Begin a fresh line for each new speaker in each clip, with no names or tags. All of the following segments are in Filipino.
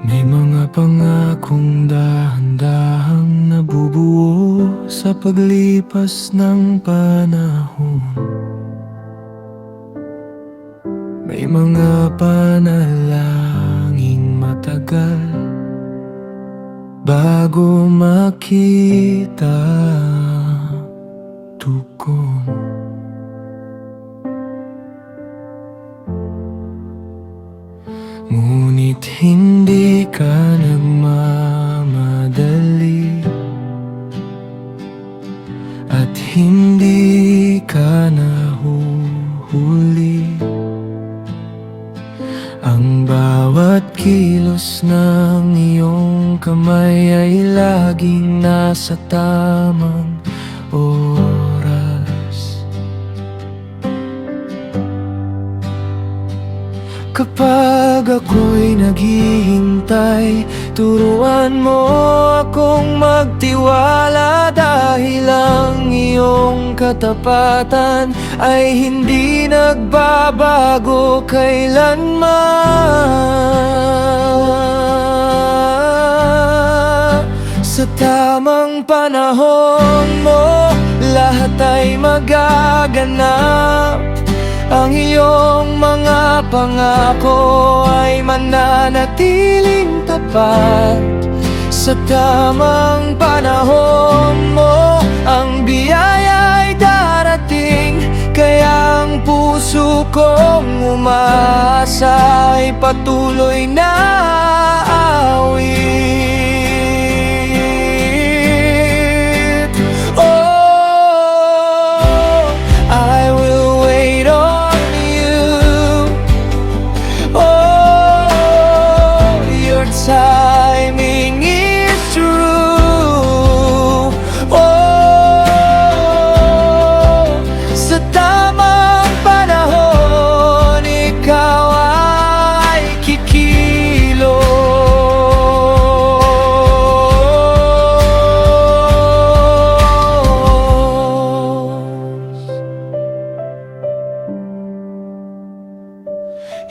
May mga pangakong dahan-dahang nabubuo sa paglipas ng panahon. May mga panalangin matagal bago makita tugon. Ngunit hindi ka nagmamadali at hindi ka nahuhuli. Ang bawat kilos ng iyong kamay ay laging nasa tamang oras. Kapag ako'y naghihintay, turuan mo akong magtiwala, dahil ang iyong katapatan ay hindi nagbabago kailanman. Sa tamang panahon mo, lahat ay magaganap. Ang iyong mga pangako ay mananatiling tapat. Sa tamang panahon mo, ang biyaya ay darating. Kaya ang puso kong umaasa ay patuloy na awit. Oh, I will wait on you. Oh, your timing is true. Oh, sa tamang panahon, ikaw ay kikilos.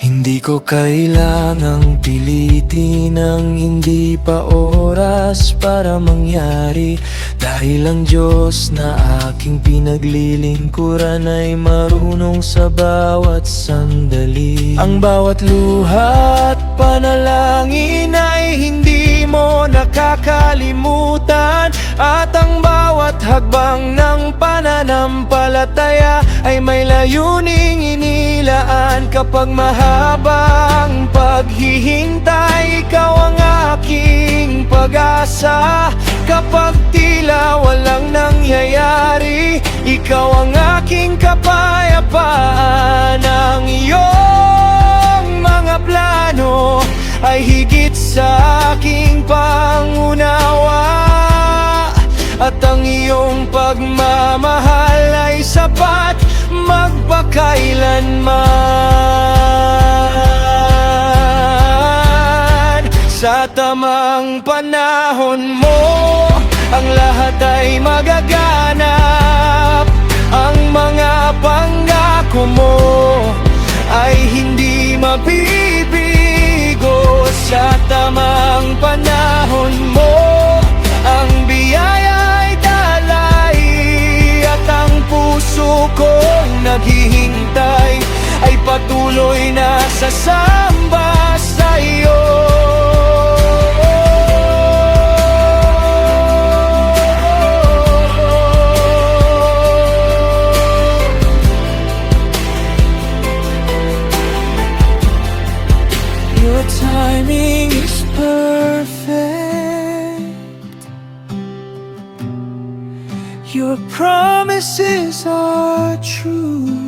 Hindi ko kailangang pilitin ang hindi pa oras para mangyari, dahil ang Diyos na aking pinaglilingkuran ay marunong sa bawat sandali. Ang bawat luha at panalangin ay hindi mo nakakalimutan, at ang bawat hagbang ng pananampalataya ay may layuning inilaan. Kapag mahabang paghihintay, ikaw ang aking pag-asa. Kapag tila walang nangyayari, ikaw ang aking kapayapaan. Ang iyong mga plano ay higit sa aking pangunawa, at ang iyong pagmamahal ay sapat magpakailanman. Sa tamang panahon mo, ang lahat ay magaganap. Ang mga pangako mo ay hindi mabibigo. Sa tamang panahon mo, ang biyaya ay dalay, at ang puso kong naghihintay ay patuloy na sasamba sa iyo. Your timing is perfect. Your promises are true.